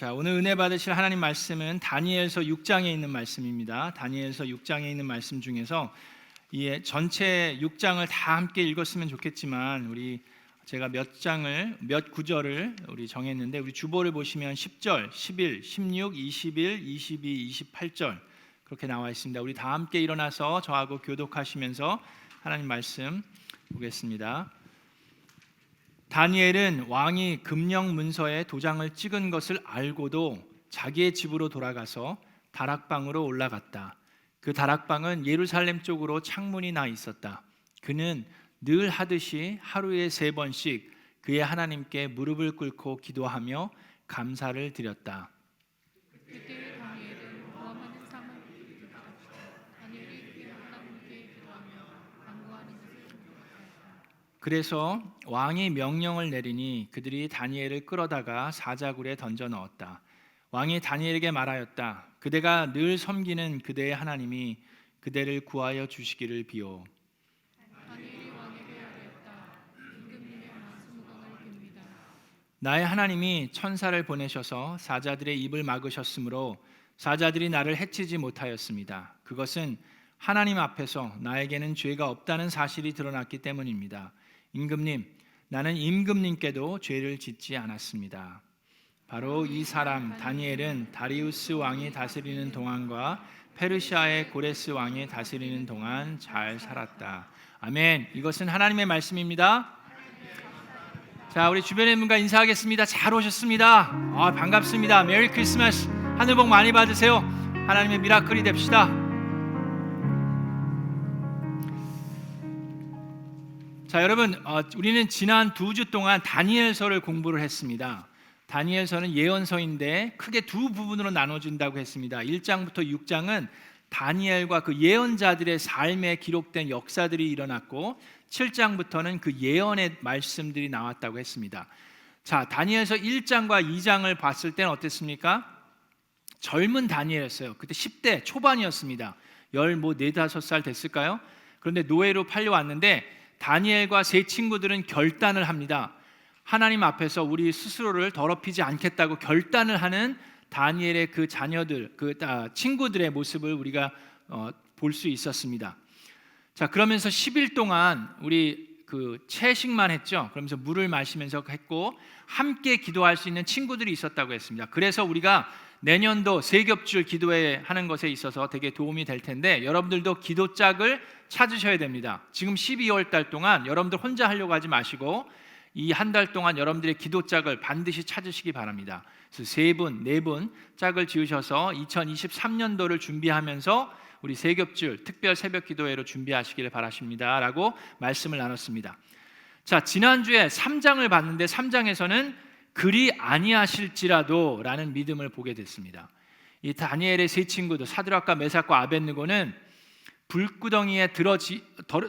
자, 오늘 은혜 받으실 하나님 말씀은 다니엘서 6장에 있는 말씀입니다. 다니엘서 6장에 있는 말씀 중에서 이 전체 6장을 다 함께 읽었으면 좋겠지만 제가 몇 구절을 정했는데 우리 주보를 보시면 10절, 11, 16, 21, 22, 28절 그렇게 나와 있습니다. 우리 다 함께 일어나서 저하고 교독하시면서 하나님 말씀 보겠습니다. 다니엘은 왕이 금령 문서에 도장을 찍은 것을 알고도 자기의 집으로 돌아가서 다락방으로 올라갔다. 그 다락방은 예루살렘 쪽으로 창문이 나 있었다. 그는 늘 하듯이 하루에 3번씩 그의 하나님께 무릎을 꿇고 기도하며 감사를 드렸다. 그때 다니엘은 모함하는 상을 받았다. 다니엘이 그의 하나님께 기도하며 간구하는 것을 그래서 왕이 명령을 내리니 그들이 다니엘을 끌어다가 사자굴에 던져 넣었다. 왕이 다니엘에게 말하였다. 그대가 늘 섬기는 그대의 하나님이 그대를 구하여 주시기를 비오. 다니엘이 왕에게 아뢰었다. 임금님의 만수무강을 빕니다. 나의 하나님이 천사를 보내셔서 사자들의 입을 막으셨으므로 사자들이 나를 해치지 못하였습니다. 그것은 하나님 앞에서 나에게는 죄가 없다는 사실이 드러났기 때문입니다. 임금님, 나는 임금님께도 죄를 짓지 않았습니다. 바로 이 사람 다니엘은 다리우스 왕이 다스리는 동안과 페르시아의 고레스 왕이 다스리는 동안 잘 살았다. 아멘. 이것은 하나님의 말씀입니다. 자, 우리 주변의 분과 인사하겠습니다. 잘 오셨습니다. 반갑습니다. 메리 크리스마스. 하늘 복 많이 받으세요. 하나님의 미라클이 됩시다. 자, 여러분, 우리는 지난 2주 동안 다니엘서를 공부를 했습니다. 다니엘서는 예언서인데 크게 두 부분으로 나눠진다고 했습니다. 1장부터 6장은 다니엘과 그 예언자들의 삶에 기록된 역사들이 일어났고 7장부터는 그 예언의 말씀들이 나왔다고 했습니다. 자, 다니엘서 1장과 2장을 봤을 때는 어땠습니까? 젊은 다니엘이었어요. 그때 10대 초반이었습니다. 14-5살 됐을까요? 그런데 노예로 팔려왔는데 다니엘과 세 친구들은 결단을 합니다. 하나님 앞에서 우리 스스로를 더럽히지 않겠다고 결단을 하는 다니엘의 그 자녀들, 친구들의 모습을 우리가 볼 수 있었습니다. 자, 그러면서 10일 동안 우리 채식만 했죠. 그러면서 물을 마시면서 했고 함께 기도할 수 있는 친구들이 있었다고 했습니다. 그래서 우리가 내년도 세겹줄 기도회 하는 것에 있어서 되게 도움이 될 텐데 여러분들도 기도짝을 찾으셔야 됩니다. 지금 12월 달 동안 여러분들 혼자 하려고 하지 마시고 이 한 달 동안 여러분들의 기도짝을 반드시 찾으시기 바랍니다. 그래서 3분, 4분 짝을 지으셔서 2023년도를 준비하면서 우리 세겹줄 특별 새벽 기도회로 준비하시기를 바라십니다 라고 말씀을 나눴습니다. 자, 지난주에 3장을 봤는데 3장에서는 그리 아니하실지라도 라는 믿음을 보게 됐습니다. 이 다니엘의 세 친구들 사드락과 메삭과 아벳느고는 불구덩이에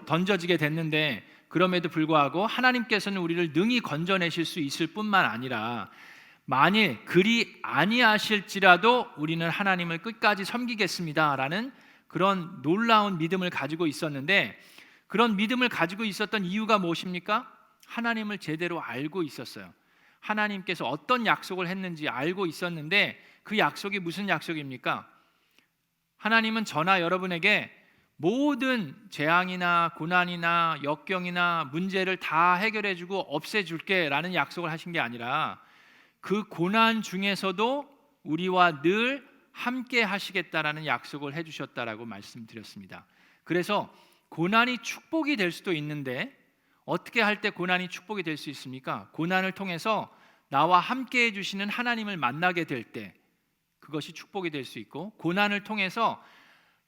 던져지게 됐는데 그럼에도 불구하고 하나님께서는 우리를 능히 건져내실 수 있을 뿐만 아니라 만일 그리 아니하실지라도 우리는 하나님을 끝까지 섬기겠습니다 라는 그런 놀라운 믿음을 가지고 있었는데 그런 믿음을 가지고 있었던 이유가 무엇입니까? 하나님을 제대로 알고 있었어요. 하나님께서 어떤 약속을 했는지 알고 있었는데 그 약속이 무슨 약속입니까? 하나님은 저나 여러분에게 모든 재앙이나 고난이나 역경이나 문제를 다 해결해주고 없애줄게 라는 약속을 하신 게 아니라 그 고난 중에서도 우리와 늘 함께 하시겠다라는 약속을 해주셨다라고 말씀드렸습니다. 그래서 고난이 축복이 될 수도 있는데 어떻게 할 때 고난이 축복이 될 수 있습니까? 고난을 통해서 나와 함께 해주시는 하나님을 만나게 될 때 그것이 축복이 될 수 있고 고난을 통해서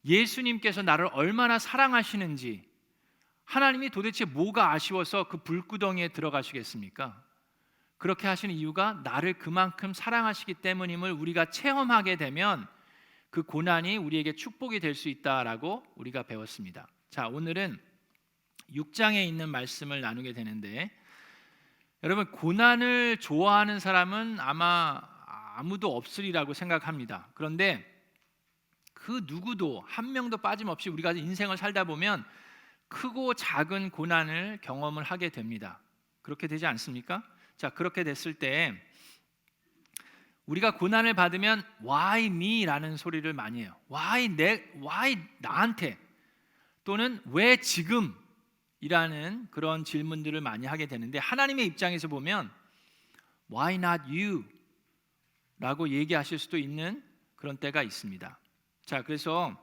예수님께서 나를 얼마나 사랑하시는지 하나님이 도대체 뭐가 아쉬워서 그 불구덩이에 들어가시겠습니까? 그렇게 하시는 이유가 나를 그만큼 사랑하시기 때문임을 우리가 체험하게 되면 그 고난이 우리에게 축복이 될 수 있다라고 우리가 배웠습니다. 자, 오늘은 6장에 있는 말씀을 나누게 되는데 여러분 고난을 좋아하는 사람은 아마 아무도 없으리라고 생각합니다. 그런데 그 누구도 한 명도 빠짐없이 우리가 인생을 살다 보면 크고 작은 고난을 경험을 하게 됩니다. 그렇게 되지 않습니까? 자, 그렇게 됐을 때 우리가 고난을 받으면 why me라는 소리를 많이 해요. why 나한테, 또는 왜 지금이라는 그런 질문들을 많이 하게 되는데, 하나님의 입장에서 보면 why not you? 라고 얘기하실 수도 있는 그런 때가 있습니다. 자, 그래서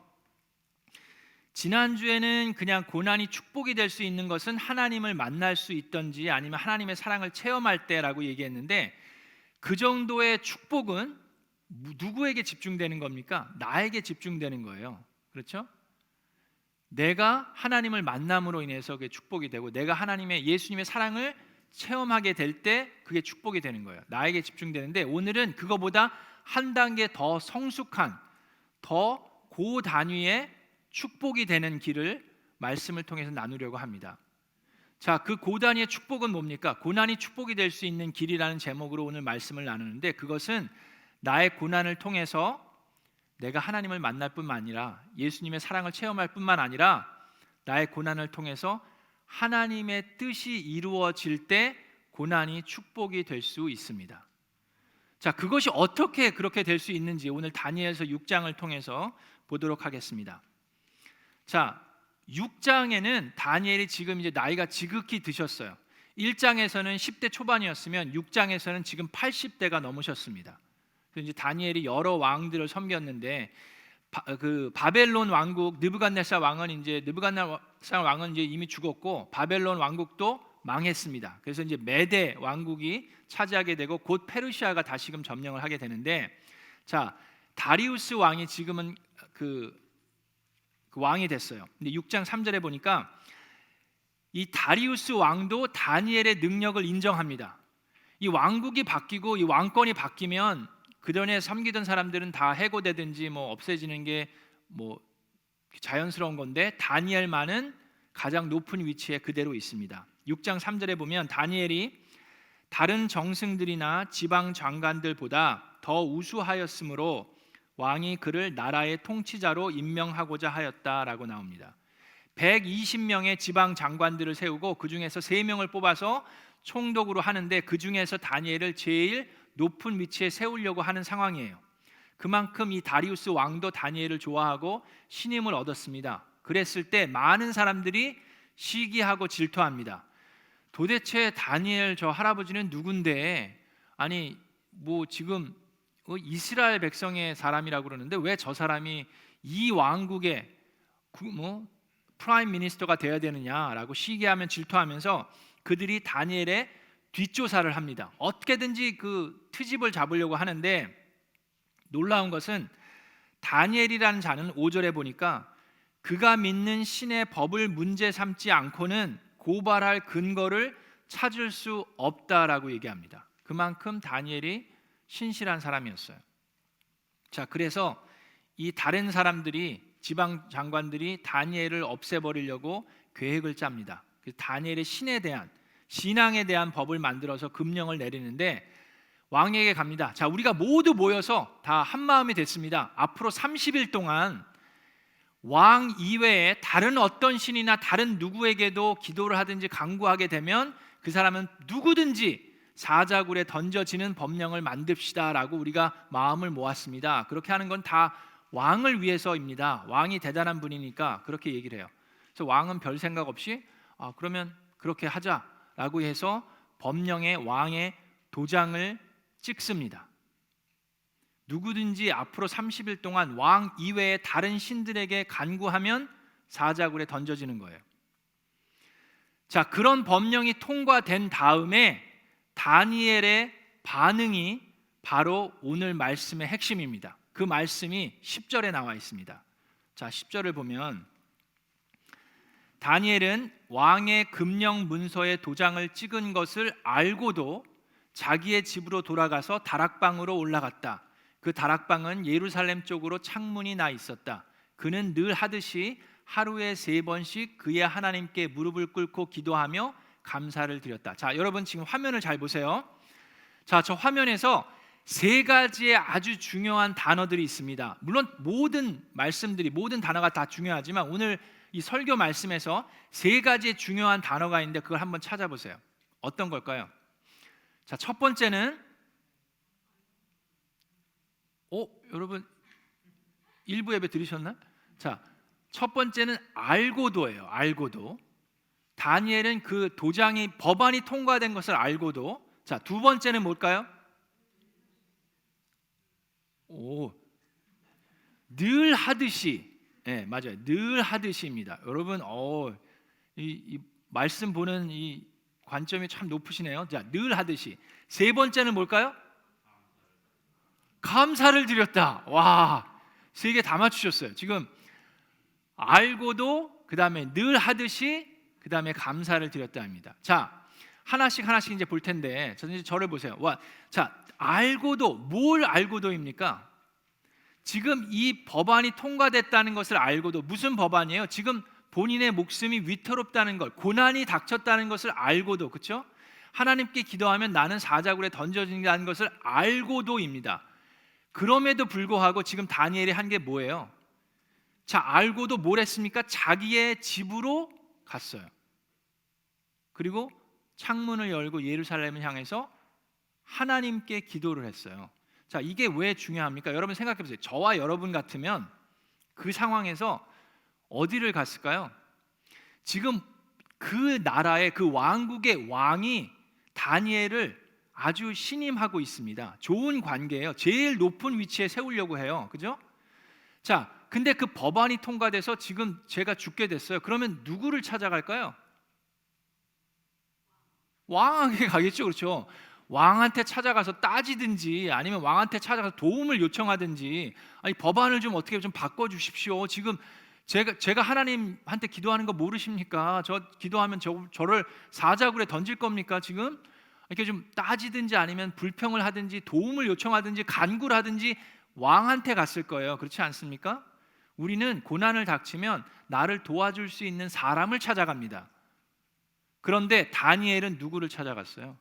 지난주에는 그냥 고난이 축복이 될 수 있는 것은 하나님을 만날 수 있던지 아니면 하나님의 사랑을 체험할 때라고 얘기했는데, 그 정도의 축복은 누구에게 집중되는 겁니까? 나에게 집중되는 거예요. 그렇죠? 내가 하나님을 만남으로 인해서 그게 축복이 되고, 내가 하나님의 예수님의 사랑을 체험하게 될 때 그게 축복이 되는 거예요. 나에게 집중되는데, 오늘은 그거보다 한 단계 더 성숙한, 더 고단위의 축복이 되는 길을 말씀을 통해서 나누려고 합니다. 자, 그 고단위의 축복은 뭡니까? 고난이 축복이 될 수 있는 길이라는 제목으로 오늘 말씀을 나누는데, 그것은 나의 고난을 통해서 내가 하나님을 만날 뿐만 아니라 예수님의 사랑을 체험할 뿐만 아니라 나의 고난을 통해서 하나님의 뜻이 이루어질 때 고난이 축복이 될 수 있습니다. 자, 그것이 어떻게 그렇게 될 수 있는지 오늘 다니엘서 6장을 통해서 보도록 하겠습니다. 자, 6장에는 다니엘이 지금 이제 나이가 지극히 드셨어요. 1장에서는 10대 초반이었으면 6장에서는 지금 80대가 넘으셨습니다. 그래서 이제 다니엘이 여러 왕들을 섬겼는데, 그 바벨론 왕국 느부갓네살 왕은 이제 이미 죽었고 바벨론 왕국도 망했습니다. 그래서 이제 메대 왕국이 차지하게 되고 곧 페르시아가 다시금 점령을 하게 되는데, 자, 다리우스 왕이 지금은 그 왕이 됐어요. 근데 6장 3절에 보니까 이 다리우스 왕도 다니엘의 능력을 인정합니다. 이 왕국이 바뀌고 이 왕권이 바뀌면 그전에 섬기던 사람들은 다 해고되든지 뭐 없애지는 게 뭐 자연스러운 건데, 다니엘만은 가장 높은 위치에 그대로 있습니다. 6장 3절에 보면 다니엘이 다른 정승들이나 지방 장관들보다 더 우수하였으므로 왕이 그를 나라의 통치자로 임명하고자 하였다라고 나옵니다. 120명의 지방 장관들을 세우고 그 중에서 3명을 뽑아서 총독으로 하는데, 그 중에서 다니엘을 제일 높은 위치에 세우려고 하는 상황이에요. 그만큼 이 다리우스 왕도 다니엘을 좋아하고 신임을 얻었습니다. 그랬을 때 많은 사람들이 시기하고 질투합니다. 도대체 다니엘 저 할아버지는 누군데, 아니 뭐 지금 이스라엘 백성의 사람이라고 그러는데 왜 저 사람이 이 왕국의 프라임 미니스터가 되어야 되느냐라고 시기하면 질투하면서 그들이 다니엘의 뒷조사를 합니다. 어떻게든지 그 트집을 잡으려고 하는데, 놀라운 것은 다니엘이라는 자는 5절에 보니까 그가 믿는 신의 법을 문제 삼지 않고는 고발할 근거를 찾을 수 없다라고 얘기합니다. 그만큼 다니엘이 신실한 사람이었어요. 자, 그래서 이 다른 사람들이, 지방 장관들이 다니엘을 없애버리려고 계획을 짭니다. 다니엘의 신앙에 대한 법을 만들어서 금령을 내리는데, 왕에게 갑니다. 자, 우리가 모두 모여서 다 한마음이 됐습니다. 앞으로 30일 동안 왕 이외에 다른 어떤 신이나 다른 누구에게도 기도를 하든지 간구하게 되면 그 사람은 누구든지 사자굴에 던져지는 법령을 만듭시다라고 우리가 마음을 모았습니다. 그렇게 하는 건 다 왕을 위해서입니다. 왕이 대단한 분이니까 그렇게 얘기를 해요. 그래서 왕은 별 생각 없이 그러면 그렇게 하자라고 해서 법령에 왕의 도장을 찍습니다. 누구든지 앞으로 30일 동안 왕 이외의 다른 신들에게 간구하면 사자굴에 던져지는 거예요. 자, 그런 법령이 통과된 다음에 다니엘의 반응이 바로 오늘 말씀의 핵심입니다. 그 말씀이 10절에 나와 있습니다. 자, 10절을 보면 다니엘은 왕의 금령 문서에 도장을 찍은 것을 알고도 자기의 집으로 돌아가서 다락방으로 올라갔다. 그 다락방은 예루살렘 쪽으로 창문이 나 있었다. 그는 늘 하듯이 하루에 3번씩 그의 하나님께 무릎을 꿇고 기도하며 감사를 드렸다. 자, 여러분 지금 화면을 잘 보세요. 자, 저 화면에서 3가지의 아주 중요한 단어들이 있습니다. 물론 모든 말씀들이, 모든 단어가 다 중요하지만 오늘 이 설교 말씀에서 3가지의 중요한 단어가 있는데 그걸 한번 찾아보세요. 어떤 걸까요? 자, 첫 번째는 여러분 일부 예배 들으셨나? 자, 첫 번째는 알고도예요. 알고도. 다니엘은 그 도장이 법안이 통과된 것을 알고도. 자, 두 번째는 뭘까요? 늘 하듯이. 네, 맞아요. 늘 하듯이입니다. 여러분, 이 말씀 보는 이 관점이 참 높으시네요. 자, 늘 하듯이. 세 번째는 뭘까요? 감사를 드렸다. 와, 세 개 다 맞추셨어요. 지금 알고도, 그 다음에 늘 하듯이, 그 다음에 감사를 드렸다 합니다. 자, 하나씩 이제 볼 텐데, 저를 보세요. 자, 알고도, 뭘 알고도입니까? 지금 이 법안이 통과됐다는 것을 알고도, 무슨 법안이에요? 지금 본인의 목숨이 위태롭다는 것, 고난이 닥쳤다는 것을 알고도, 그렇죠? 하나님께 기도하면 나는 사자굴에 던져진다는 것을 알고도입니다. 그럼에도 불구하고 지금 다니엘이 한 게 뭐예요? 자, 알고도 뭘 했습니까? 자기의 집으로 갔어요. 그리고 창문을 열고 예루살렘을 향해서 하나님께 기도를 했어요. 자, 이게 왜 중요합니까? 여러분 생각해 보세요. 저와 여러분 같으면 그 상황에서 어디를 갔을까요? 지금 그 나라의, 그 왕국의 왕이 다니엘을 아주 신임하고 있습니다. 좋은 관계예요. 제일 높은 위치에 세우려고 해요. 그죠? 자, 근데 그 법안이 통과돼서 지금 제가 죽게 됐어요. 그러면 누구를 찾아갈까요? 왕에게 가겠죠. 그렇죠? 왕한테 찾아가서 따지든지 아니면 왕한테 찾아가서 도움을 요청하든지, 아니 법안을 좀 어떻게 좀 바꿔 주십시오. 지금 제가 하나님한테 기도하는 거 모르십니까? 저 기도하면 저를 사자굴에 던질 겁니까? 지금 이렇게 좀 따지든지 아니면 불평을 하든지 도움을 요청하든지 간구를 하든지 왕한테 갔을 거예요. 그렇지 않습니까? 우리는 고난을 닥치면 나를 도와줄 수 있는 사람을 찾아갑니다. 그런데 다니엘은 누구를 찾아갔어요?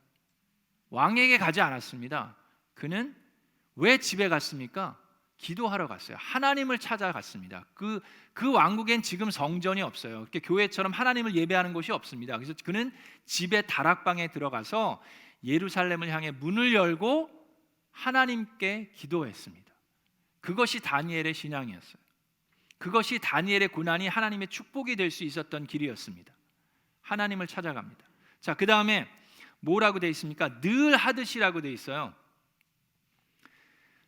왕에게 가지 않았습니다. 그는 왜 집에 갔습니까? 기도하러 갔어요. 하나님을 찾아갔습니다. 그 왕국엔 지금 성전이 없어요. 이렇게 교회처럼 하나님을 예배하는 곳이 없습니다. 그래서 그는 집의 다락방에 들어가서 예루살렘을 향해 문을 열고 하나님께 기도했습니다. 그것이 다니엘의 신앙이었어요. 그것이 다니엘의 고난이 하나님의 축복이 될 수 있었던 길이었습니다. 하나님을 찾아갑니다. 자, 그 다음에 뭐라고 되어 있습니까? 늘 하듯이라고 되어 있어요.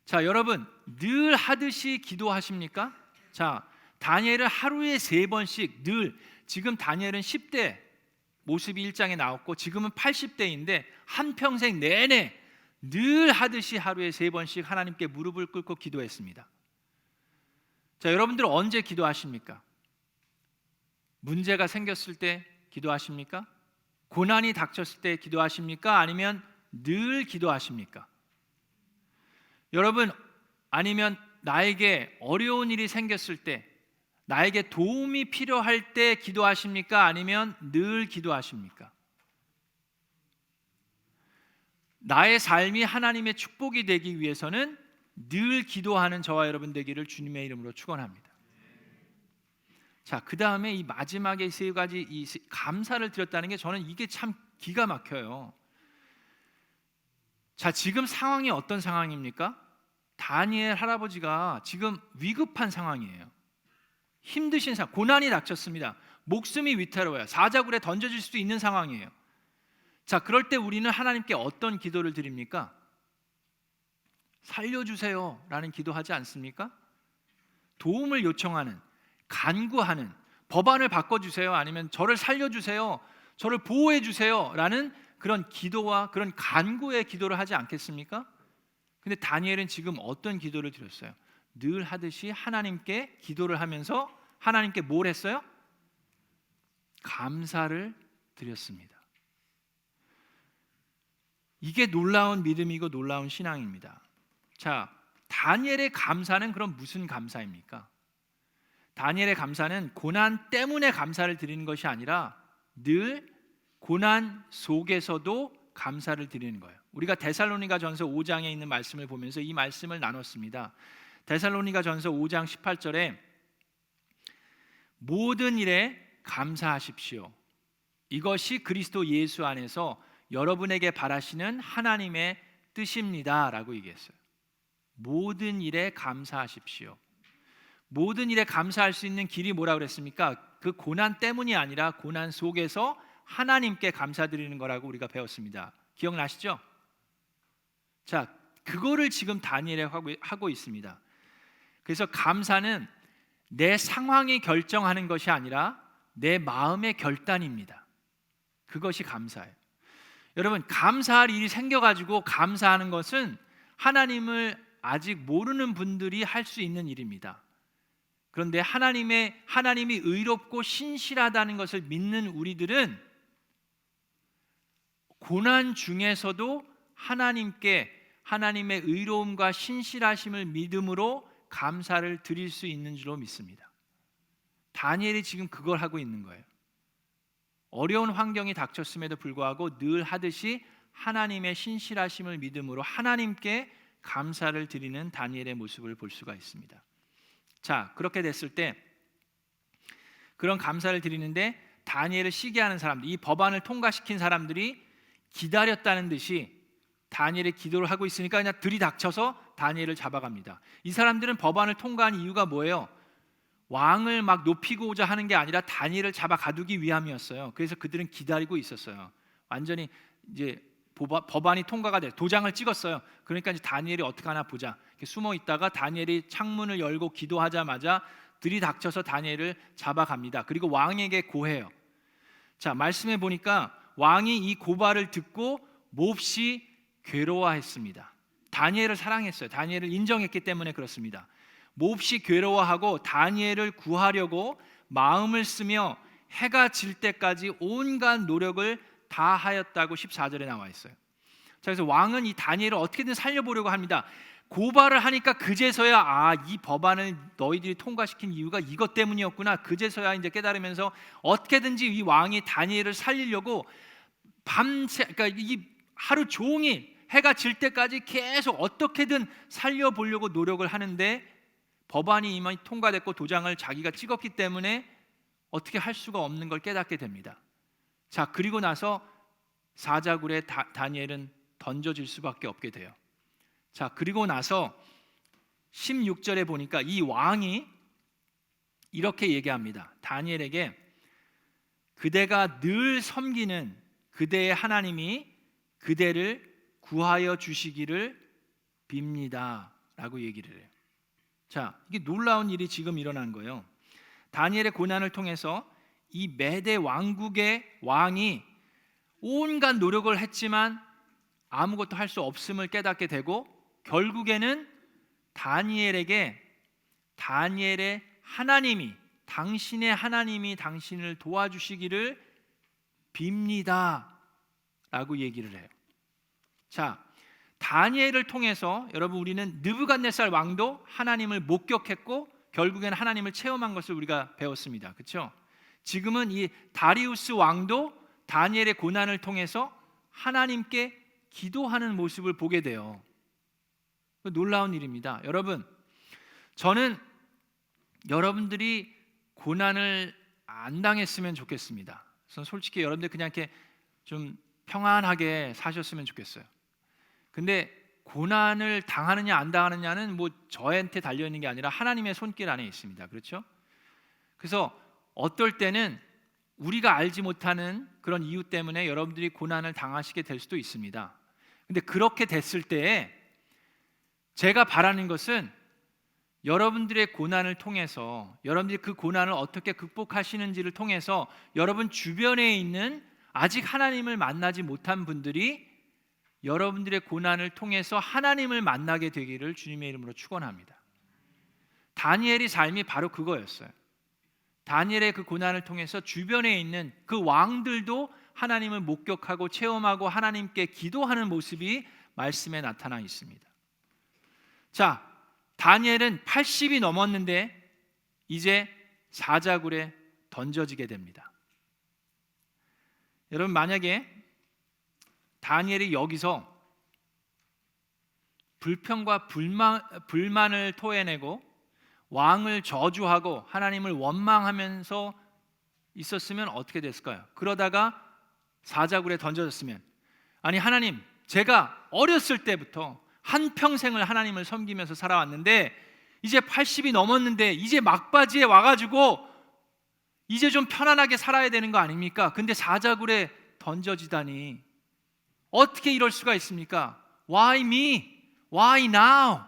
자, 여러분 늘 하듯이 기도하십니까? 자, 다니엘은 하루에 3번씩 늘, 지금 다니엘은 10대 모습이 1장에 나왔고 지금은 80대인데 한평생 내내 늘 하듯이 하루에 3번씩 하나님께 무릎을 꿇고 기도했습니다. 자, 여러분들 언제 기도하십니까? 문제가 생겼을 때 기도하십니까? 고난이 닥쳤을 때 기도하십니까? 아니면 늘 기도하십니까? 여러분, 아니면 나에게 어려운 일이 생겼을 때, 나에게 도움이 필요할 때 기도하십니까? 아니면 늘 기도하십니까? 나의 삶이 하나님의 축복이 되기 위해서는 늘 기도하는 저와 여러분 되기를 주님의 이름으로 축원합니다. 자, 그 다음에 이 마지막에 3가지 이 감사를 드렸다는 게 저는 이게 참 기가 막혀요. 자, 지금 상황이 어떤 상황입니까? 다니엘 할아버지가 지금 위급한 상황이에요. 힘드신 상황, 고난이 닥쳤습니다. 목숨이 위태로워요. 사자굴에 던져질 수도 있는 상황이에요. 자, 그럴 때 우리는 하나님께 어떤 기도를 드립니까? 살려주세요 라는 기도하지 않습니까? 도움을 요청하는, 간구하는, 법안을 바꿔주세요, 아니면 저를 살려주세요, 저를 보호해주세요 라는 그런 기도와 그런 간구의 기도를 하지 않겠습니까? 근데 다니엘은 지금 어떤 기도를 드렸어요? 늘 하듯이 하나님께 기도를 하면서 하나님께 뭘 했어요? 감사를 드렸습니다. 이게 놀라운 믿음이고 놀라운 신앙입니다. 자, 다니엘의 감사는 그럼 무슨 감사입니까? 다니엘의 감사는 고난 때문에 감사를 드리는 것이 아니라 늘 고난 속에서도 감사를 드리는 거예요. 우리가 데살로니가전서 5장에 있는 말씀을 보면서 이 말씀을 나눴습니다. 데살로니가전서 5장 18절에 모든 일에 감사하십시오. 이것이 그리스도 예수 안에서 여러분에게 바라시는 하나님의 뜻입니다 라고 얘기했어요. 모든 일에 감사하십시오. 모든 일에 감사할 수 있는 길이 뭐라고 그랬습니까? 그 고난 때문이 아니라 고난 속에서 하나님께 감사드리는 거라고 우리가 배웠습니다. 기억나시죠? 자, 그거를 지금 다니엘이 하고 있습니다. 그래서 감사는 내 상황이 결정하는 것이 아니라 내 마음의 결단입니다. 그것이 감사예요. 여러분, 감사할 일이 생겨가지고 감사하는 것은 하나님을 아직 모르는 분들이 할 수 있는 일입니다. 그런데 하나님이 의롭고 신실하다는 것을 믿는 우리들은 고난 중에서도 하나님의 의로움과 신실하심을 믿음으로 감사를 드릴 수 있는 줄로 믿습니다. 다니엘이 지금 그걸 하고 있는 거예요. 어려운 환경이 닥쳤음에도 불구하고 늘 하듯이 하나님의 신실하심을 믿음으로 하나님께 감사를 드리는 다니엘의 모습을 볼 수가 있습니다. 자, 그렇게 됐을 때 그런 감사를 드리는데 다니엘을 시기하는 사람들, 이 법안을 통과시킨 사람들이 기다렸다는 듯이 다니엘의 기도를 하고 있으니까 그냥 들이닥쳐서 다니엘을 잡아갑니다. 이 사람들은 법안을 통과한 이유가 뭐예요? 왕을 막 높이고자 하는 게 아니라 다니엘을 잡아 가두기 위함이었어요. 그래서 그들은 기다리고 있었어요. 완전히 이제 법안이 통과가 돼 도장을 찍었어요. 그러니까 이제 다니엘이 어떻게 하나 보자. 이렇게 숨어 있다가 다니엘이 창문을 열고 기도하자마자 들이닥쳐서 다니엘을 잡아갑니다. 그리고 왕에게 고해요. 자, 말씀해 보니까 왕이 이 고발을 듣고 몹시 괴로워했습니다. 다니엘을 사랑했어요. 다니엘을 인정했기 때문에 그렇습니다. 몹시 괴로워하고 다니엘을 구하려고 마음을 쓰며 해가 질 때까지 온갖 노력을 다 하였다고 14절에 나와 있어요. 자, 그래서 왕은 이 다니엘을 어떻게든 살려보려고 합니다. 고발을 하니까 그제서야 이 법안을 너희들이 통과시킨 이유가 이것 때문이었구나. 그제서야 이제 깨달으면서 어떻게든지 이 왕이 다니엘을 살리려고 밤새, 그러니까 이 하루 종일 해가 질 때까지 계속 어떻게든 살려보려고 노력을 하는데 법안이 이미 통과됐고 도장을 자기가 찍었기 때문에 어떻게 할 수가 없는 걸 깨닫게 됩니다. 자, 그리고 나서 사자굴에 다니엘은 던져질 수밖에 없게 돼요. 자, 그리고 나서 16절에 보니까 이 왕이 이렇게 얘기합니다. 다니엘에게 그대가 늘 섬기는 그대의 하나님이 그대를 구하여 주시기를 빕니다 라고 얘기를 해요. 자, 이게 놀라운 일이 지금 일어난 거예요. 다니엘의 고난을 통해서 이 메대 왕국의 왕이 온갖 노력을 했지만 아무것도 할 수 없음을 깨닫게 되고 결국에는 다니엘의 하나님이, 당신의 하나님이 당신을 도와주시기를 빕니다 라고 얘기를 해요. 자, 다니엘을 통해서 여러분 우리는 느부갓네살 왕도 하나님을 목격했고 결국에는 하나님을 체험한 것을 우리가 배웠습니다. 그렇죠? 지금은 이 다리우스 왕도 다니엘의 고난을 통해서 하나님께 기도하는 모습을 보게 돼요. 놀라운 일입니다. 여러분, 저는 여러분들이 고난을 안 당했으면 좋겠습니다. 저는 솔직히 여러분들 그냥 이렇게 좀 평안하게 사셨으면 좋겠어요. 근데 고난을 당하느냐 안 당하느냐는 뭐 저한테 달려 있는 게 아니라 하나님의 손길 안에 있습니다. 그렇죠? 그래서 어떨 때는 우리가 알지 못하는 그런 이유 때문에 여러분들이 고난을 당하시게 될 수도 있습니다. 근데 그렇게 됐을 때에 제가 바라는 것은 여러분들의 고난을 통해서 여러분들이 그 고난을 어떻게 극복하시는지를 통해서 여러분 주변에 있는 아직 하나님을 만나지 못한 분들이 여러분들의 고난을 통해서 하나님을 만나게 되기를 주님의 이름으로 축원합니다. 다니엘의 삶이 바로 그거였어요. 다니엘의 그 고난을 통해서 주변에 있는 그 왕들도 하나님을 목격하고 체험하고 하나님께 기도하는 모습이 말씀에 나타나 있습니다. 자, 다니엘은 80이 넘었는데 이제 사자굴에 던져지게 됩니다. 여러분, 만약에 다니엘이 여기서 불평과 불만을 토해내고 왕을 저주하고 하나님을 원망하면서 있었으면 어떻게 됐을까요? 그러다가 사자굴에 던져졌으면, 아니 하나님, 제가 어렸을 때부터 한평생을 하나님을 섬기면서 살아왔는데 이제 80이 넘었는데 이제 막바지에 와가지고 이제 좀 편안하게 살아야 되는 거 아닙니까? 근데 사자굴에 던져지다니 어떻게 이럴 수가 있습니까? Why me? Why now?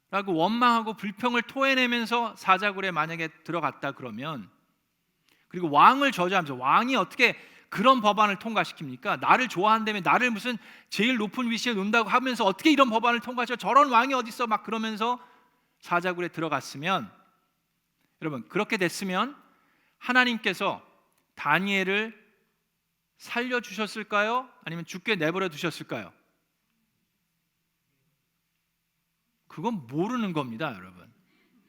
라고 원망하고 불평을 토해내면서 사자굴에 만약에 들어갔다 그러면, 그리고 왕을 저주하면서, 왕이 어떻게 그런 법안을 통과시킵니까? 나를 좋아한다며 나를 무슨 제일 높은 위치에 놓는다고 하면서 어떻게 이런 법안을 통과시켜? 저런 왕이 어딨어? 막 그러면서 사자굴에 들어갔으면, 여러분 그렇게 됐으면 하나님께서 다니엘을 살려주셨을까요? 아니면 죽게 내버려 두셨을까요? 그건 모르는 겁니다, 여러분.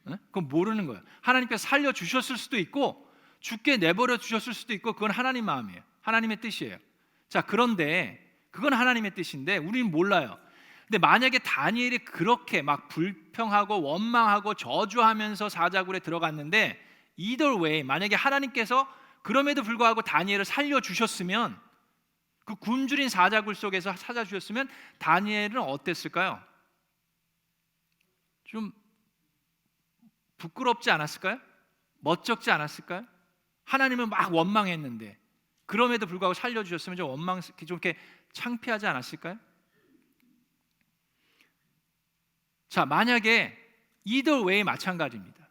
그건 모르는 거예요. 하나님께서 살려주셨을 수도 있고 죽게 내버려 두셨을 수도 있고, 그건 하나님 마음이에요. 하나님의 뜻이에요. 자, 그런데 그건 하나님의 뜻인데 우리는 몰라요. 근데 만약에 다니엘이 그렇게 막 불평하고 원망하고 저주하면서 사자굴에 들어갔는데, either way, 만약에 하나님께서 그럼에도 불구하고 다니엘을 살려주셨으면, 그 굶주린 사자굴 속에서 찾아주셨으면 다니엘은 어땠을까요? 좀 부끄럽지 않았을까요? 멋쩍지 않았을까요? 하나님은 막 원망했는데 그럼에도 불구하고 살려주셨으면 좀 좀 이렇게 창피하지 않았을까요? 자, 만약에 either way 마찬가지입니다.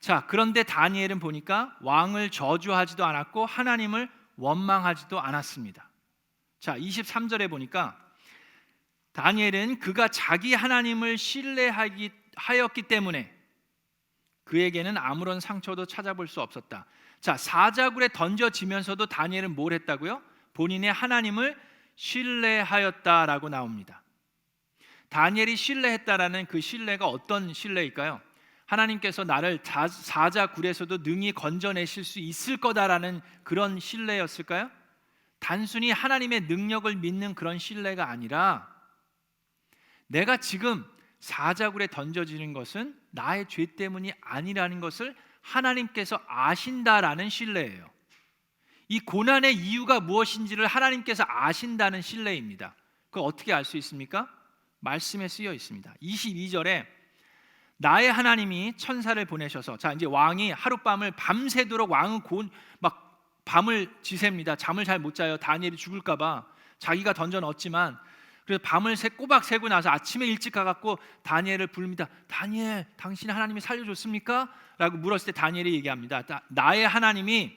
자, 그런데 다니엘은 보니까 왕을 저주하지도 않았고 하나님을 원망하지도 않았습니다. 자, 23절에 보니까 다니엘은 그가 자기 하나님을 신뢰하였기 때문에 그에게는 아무런 상처도 찾아볼 수 없었다. 자, 사자굴에 던져지면서도 다니엘은 뭘 했다고요? 본인의 하나님을 신뢰하였다라고 나옵니다. 다니엘이 신뢰했다라는 그 신뢰가 어떤 신뢰일까요? 하나님께서 나를 사자굴에서도 능히 건져내실 수 있을 거다라는 그런 신뢰였을까요? 단순히 하나님의 능력을 믿는 그런 신뢰가 아니라, 내가 지금 사자굴에 던져지는 것은 나의 죄 때문이 아니라는 것을 하나님께서 아신다라는 신뢰예요. 이 고난의 이유가 무엇인지를 하나님께서 아신다는 신뢰입니다. 그걸 어떻게 알 수 있습니까? 말씀에 쓰여 있습니다. 22절에 나의 하나님이 천사를 보내셔서, 자, 이제 왕이 하룻밤을 밤새도록, 왕은 막 밤을 지새입니다. 잠을 잘 못 자요. 다니엘이 죽을까 봐. 자기가 던져 넣었지만, 그래서 밤을 꼬박 새고 나서 아침에 일찍 가갖고 다니엘을 부릅니다. 다니엘, 당신이 하나님이 살려줬습니까? 라고 물었을 때 다니엘이 얘기합니다. 나의 하나님이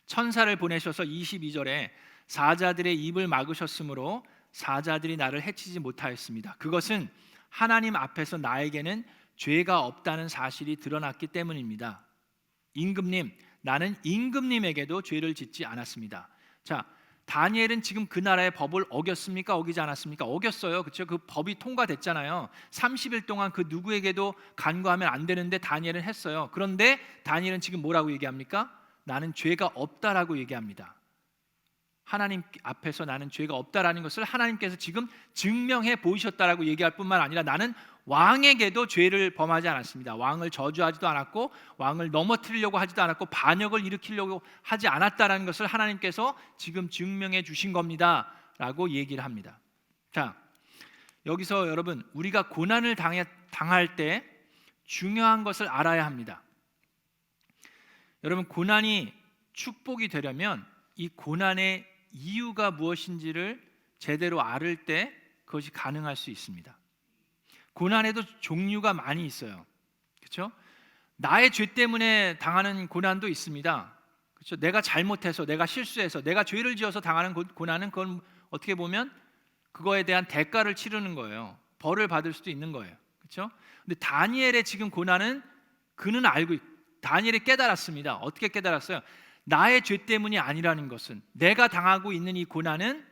천사를 보내셔서 22절에 사자들의 입을 막으셨으므로 사자들이 나를 해치지 못하였습니다. 그것은 하나님 앞에서 나에게는 죄가 없다는 사실이 드러났기 때문입니다. 임금님, 나는 임금님에게도 죄를 짓지 않았습니다. 자, 다니엘은 지금 그 나라의 법을 어겼습니까? 어기지 않았습니까? 어겼어요. 그렇죠? 그 법이 통과됐잖아요. 30일 동안 그 누구에게도 간구하면 안 되는데 다니엘은 했어요. 그런데 다니엘은 지금 뭐라고 얘기합니까? 나는 죄가 없다라고 얘기합니다. 하나님 앞에서 나는 죄가 없다라는 것을 하나님께서 지금 증명해 보이셨다라고 얘기할 뿐만 아니라, 나는 왕에게도 죄를 범하지 않았습니다. 왕을 저주하지도 않았고 왕을 넘어뜨리려고 하지도 않았고 반역을 일으키려고 하지 않았다라는 것을 하나님께서 지금 증명해 주신 겁니다 라고 얘기를 합니다. 자, 여기서 여러분, 우리가 고난을 당할 때 중요한 것을 알아야 합니다. 여러분, 고난이 축복이 되려면 이 고난의 이유가 무엇인지를 제대로 알을 때 그것이 가능할 수 있습니다. 고난에도 종류가 많이 있어요. 그렇죠? 나의 죄 때문에 당하는 고난도 있습니다. 그렇죠? 내가 잘못해서, 내가 실수해서, 내가 죄를 지어서 당하는 고난은, 그건 어떻게 보면 그거에 대한 대가를 치르는 거예요. 벌을 받을 수도 있는 거예요. 그렇죠? 근데 다니엘의 지금 고난은 그는 다니엘이 깨달았습니다. 어떻게 깨달았어요? 나의 죄 때문이 아니라는 것은, 내가 당하고 있는 이 고난은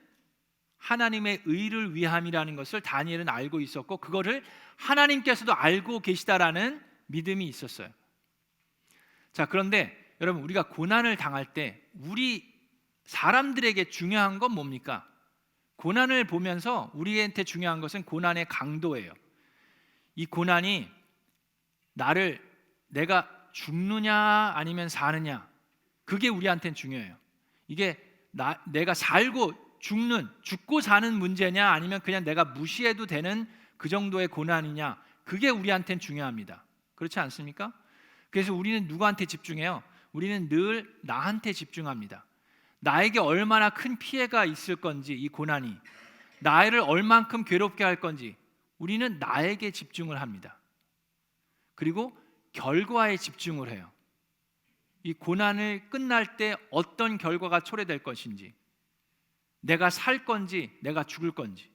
하나님의 의를 위함이라는 것을 다니엘은 알고 있었고, 그거를 하나님께서도 알고 계시다라는 믿음이 있었어요. 자, 그런데 여러분, 우리가 고난을 당할 때 우리 사람들에게 중요한 건 뭡니까? 고난을 보면서 우리한테 중요한 것은 고난의 강도예요. 이 고난이 내가 죽느냐 아니면 사느냐, 그게 우리한테는 중요해요. 이게 내가 살고 죽고 사는 문제냐 아니면 그냥 내가 무시해도 되는 그 정도의 고난이냐, 그게 우리한테는 중요합니다. 그렇지 않습니까? 그래서 우리는 누구한테 집중해요? 우리는 늘 나한테 집중합니다. 나에게 얼마나 큰 피해가 있을 건지, 이 고난이 나를 얼만큼 괴롭게 할 건지 우리는 나에게 집중을 합니다. 그리고 결과에 집중을 해요. 이 고난을 끝날 때 어떤 결과가 초래될 것인지, 내가 살 건지 내가 죽을 건지,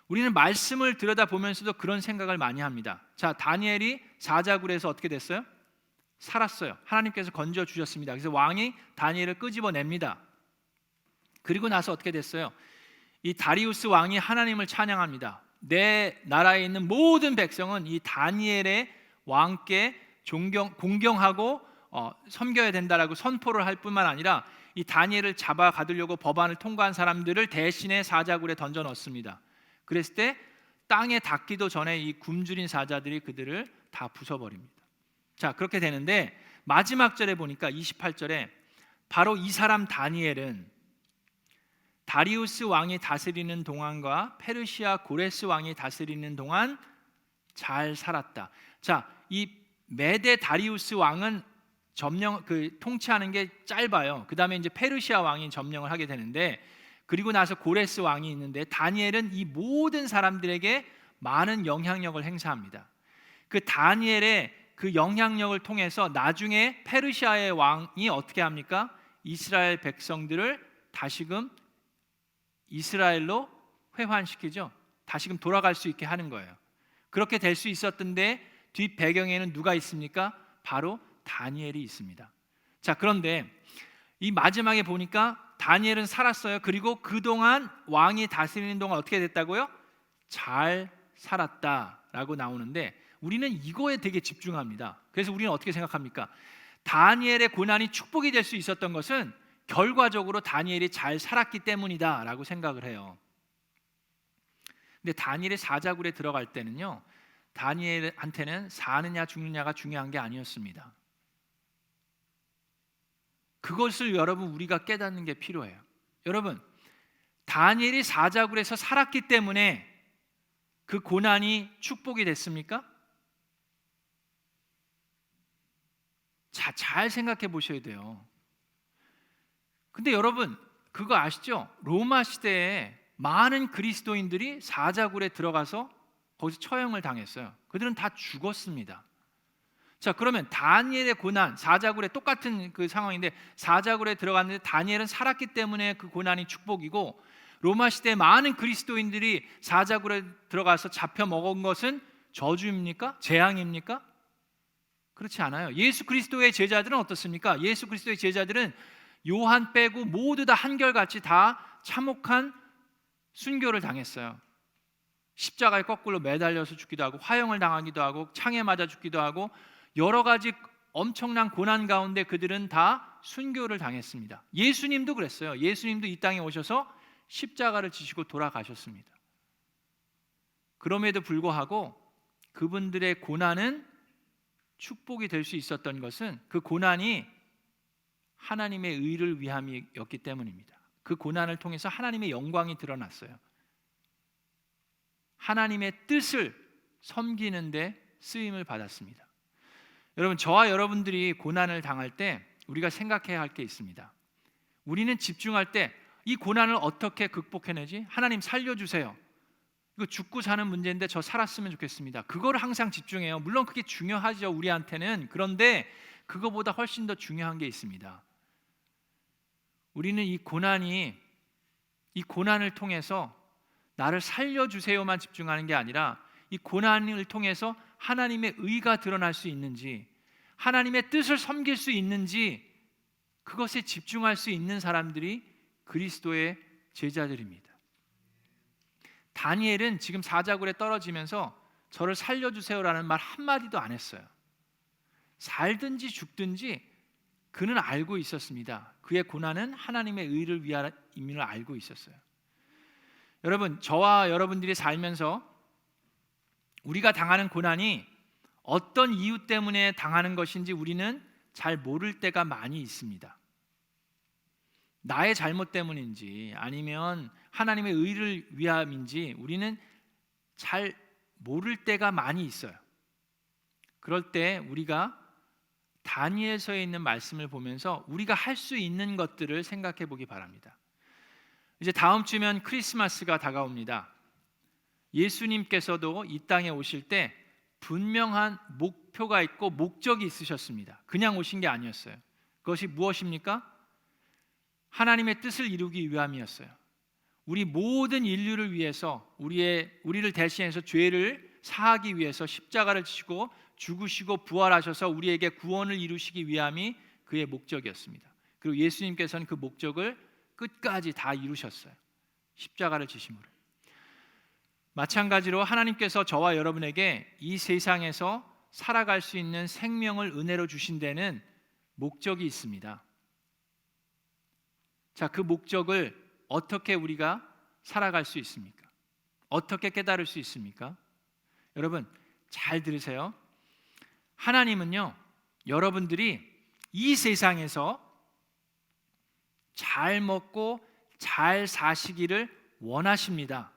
우리는 말씀을 들여다보면서도 그런 생각을 많이 합니다. 자, 다니엘이 사자굴에서 어떻게 됐어요? 살았어요. 하나님께서 건져 주셨습니다. 그래서 왕이 다니엘을 끄집어냅니다. 그리고 나서 어떻게 됐어요? 이 다리우스 왕이 하나님을 찬양합니다. 내 나라에 있는 모든 백성은 이 다니엘의 왕께 공경하고 섬겨야 된다라고 선포를 할 뿐만 아니라 이 다니엘을 잡아 가두려고 법안을 통과한 사람들을 대신에 사자굴에 던져 넣습니다. 그랬을 때 땅에 닿기도 전에 이 굶주린 사자들이 그들을 다 부숴버립니다. 자, 그렇게 되는데 마지막 절에 보니까 28절에 바로 이 사람 다니엘은 다리우스 왕이 다스리는 동안과 페르시아 고레스 왕이 다스리는 동안 잘 살았다. 자, 이 메데 다리우스 왕은 통치하는 게 짧아요. 그 다음에 이제 페르시아 왕이 점령을 하게 되는데, 그리고 나서 고레스 왕이 있는데 다니엘은 이 모든 사람들에게 많은 영향력을 행사합니다. 그 다니엘의 그 영향력을 통해서 나중에 페르시아의 왕이 어떻게 합니까? 이스라엘 백성들을 다시금 이스라엘로 회환시키죠. 다시금 돌아갈 수 있게 하는 거예요. 그렇게 될 수 있었던데 뒷 배경에는 누가 있습니까? 바로 다니엘이 있습니다. 자, 그런데 이 마지막에 보니까 다니엘은 살았어요. 그리고 그동안 왕이 다스리는 동안 어떻게 됐다고요? 잘 살았다라고 나오는데 우리는 이거에 되게 집중합니다. 그래서 우리는 어떻게 생각합니까? 다니엘의 고난이 축복이 될 수 있었던 것은 결과적으로 다니엘이 잘 살았기 때문이다라고 생각을 해요. 근데 다니엘이 사자굴에 들어갈 때는요, 다니엘한테는 사느냐 죽느냐가 중요한 게 아니었습니다. 그것을 여러분 우리가 깨닫는 게 필요해요. 여러분, 다니엘이 사자굴에서 살았기 때문에 그 고난이 축복이 됐습니까? 자, 잘 생각해 보셔야 돼요. 근데 여러분 그거 아시죠? 로마 시대에 많은 그리스도인들이 사자굴에 들어가서 거기서 처형을 당했어요. 그들은 다 죽었습니다. 자, 그러면 다니엘의 고난, 사자굴에 똑같은 그 상황인데 사자굴에 들어갔는데 다니엘은 살았기 때문에 그 고난이 축복이고, 로마 시대에 많은 그리스도인들이 사자굴에 들어가서 잡혀 먹은 것은 저주입니까? 재앙입니까? 그렇지 않아요. 예수 그리스도의 제자들은 어떻습니까? 예수 그리스도의 제자들은 요한 빼고 모두 다 한결같이 다 참혹한 순교를 당했어요. 십자가에 거꾸로 매달려서 죽기도 하고 화형을 당하기도 하고 창에 맞아 죽기도 하고 여러 가지 엄청난 고난 가운데 그들은 다 순교를 당했습니다. 예수님도 그랬어요. 예수님도 이 땅에 오셔서 십자가를 지시고 돌아가셨습니다. 그럼에도 불구하고 그분들의 고난은 축복이 될 수 있었던 것은 그 고난이 하나님의 의를 위함이었기 때문입니다. 그 고난을 통해서 하나님의 영광이 드러났어요. 하나님의 뜻을 섬기는 데 쓰임을 받았습니다. 여러분, 저와 여러분들이 고난을 당할 때 우리가 생각해야 할 게 있습니다. 우리는 집중할 때 이 고난을 어떻게 극복해내지? 하나님 살려주세요. 이거 죽고 사는 문제인데 저 살았으면 좋겠습니다. 그거를 항상 집중해요. 물론 그게 중요하죠, 우리한테는. 그런데 그거보다 훨씬 더 중요한 게 있습니다. 우리는 이 고난을 통해서 나를 살려주세요만 집중하는 게 아니라 이 고난을 통해서 하나님의 의가 드러날 수 있는지, 하나님의 뜻을 섬길 수 있는지, 그것에 집중할 수 있는 사람들이 그리스도의 제자들입니다. 다니엘은 지금 사자굴에 떨어지면서 저를 살려주세요라는 말 한마디도 안 했어요. 살든지 죽든지 그는 알고 있었습니다. 그의 고난은 하나님의 의를 위함임을 알고 있었어요. 여러분, 저와 여러분들이 살면서 우리가 당하는 고난이 어떤 이유 때문에 당하는 것인지 우리는 잘 모를 때가 많이 있습니다. 나의 잘못 때문인지 아니면 하나님의 의를 위함인지 우리는 잘 모를 때가 많이 있어요. 그럴 때 우리가 다니엘서에 있는 말씀을 보면서 우리가 할 수 있는 것들을 생각해 보기 바랍니다. 이제 다음 주면 크리스마스가 다가옵니다. 예수님께서도 이 땅에 오실 때 분명한 목표가 있고 목적이 있으셨습니다. 그냥 오신 게 아니었어요. 그것이 무엇입니까? 하나님의 뜻을 이루기 위함이었어요. 우리 모든 인류를 위해서 우리를 대신해서 죄를 사하기 위해서 십자가를 지시고 죽으시고 부활하셔서 우리에게 구원을 이루시기 위함이 그의 목적이었습니다. 그리고 예수님께서는 그 목적을 끝까지 다 이루셨어요. 십자가를 지심으로. 마찬가지로 하나님께서 저와 여러분에게 이 세상에서 살아갈 수 있는 생명을 은혜로 주신 데는 목적이 있습니다. 자, 그 목적을 어떻게 우리가 살아갈 수 있습니까? 어떻게 깨달을 수 있습니까? 여러분 잘 들으세요. 하나님은요, 여러분들이 이 세상에서 잘 먹고 잘 사시기를 원하십니다.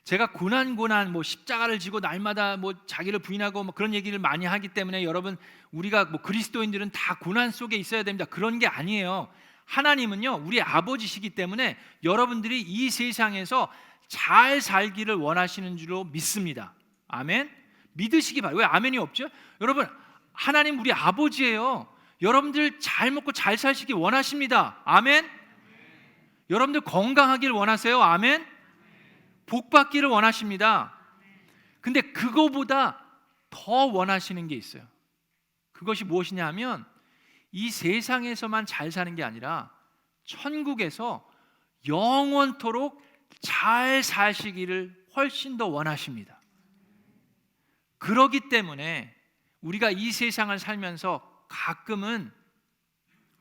제가 고난 십자가를 지고 날마다 자기를 부인하고 그런 얘기를 많이 하기 때문에 여러분 우리가 그리스도인들은 다 고난 속에 있어야 됩니다. 그런 게 아니에요. 하나님은요, 우리 아버지시기 때문에 여러분들이 이 세상에서 잘 살기를 원하시는 줄로 믿습니다. 아멘. 믿으시기 바랍니다. 왜 아멘이 없죠? 여러분 하나님 우리 아버지예요. 여러분들 잘 먹고 잘 사시기 원하십니다. 아멘. 여러분들 건강하기를 원하세요. 아멘. 복 받기를 원하십니다. 근데 그거보다 더 원하시는 게 있어요. 그것이 무엇이냐 하면 이 세상에서만 잘 사는 게 아니라 천국에서 영원토록 잘 사시기를 훨씬 더 원하십니다. 그러기 때문에 우리가 이 세상을 살면서 가끔은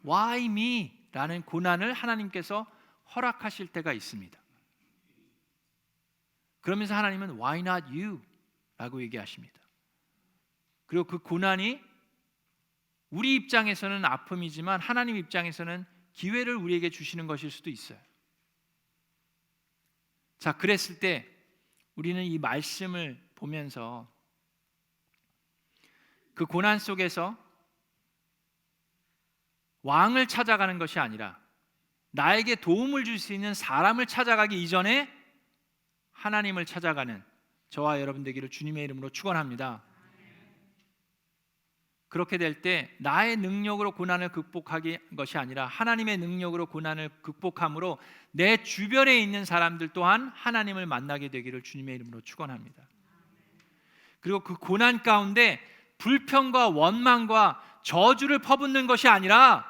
Why me? 라는 고난을 하나님께서 허락하실 때가 있습니다. 그러면서 하나님은 Why not you? 라고 얘기하십니다. 그리고 그 고난이 우리 입장에서는 아픔이지만 하나님 입장에서는 기회를 우리에게 주시는 것일 수도 있어요. 자, 그랬을 때 우리는 이 말씀을 보면서 그 고난 속에서 왕을 찾아가는 것이 아니라 나에게 도움을 줄 수 있는 사람을 찾아가기 이전에 하나님을 찾아가는 저와 여러분 되기를 주님의 이름으로 축원합니다. 그렇게 될 때 나의 능력으로 고난을 극복하기 것이 아니라 하나님의 능력으로 고난을 극복함으로 내 주변에 있는 사람들 또한 하나님을 만나게 되기를 주님의 이름으로 축원합니다. 그리고 그 고난 가운데 불평과 원망과 저주를 퍼붓는 것이 아니라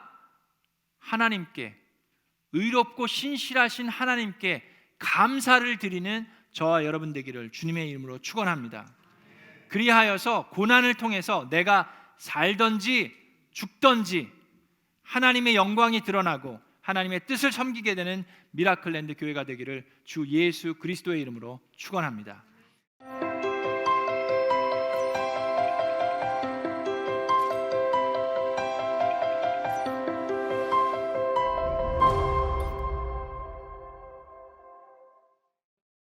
하나님께, 의롭고 신실하신 하나님께 감사를 드리는 저와 여러분 되기를 주님의 이름으로 축원합니다. 그리하여서 고난을 통해서 내가 살든지 죽든지 하나님의 영광이 드러나고 하나님의 뜻을 섬기게 되는 미라클랜드 교회가 되기를 주 예수 그리스도의 이름으로 축원합니다.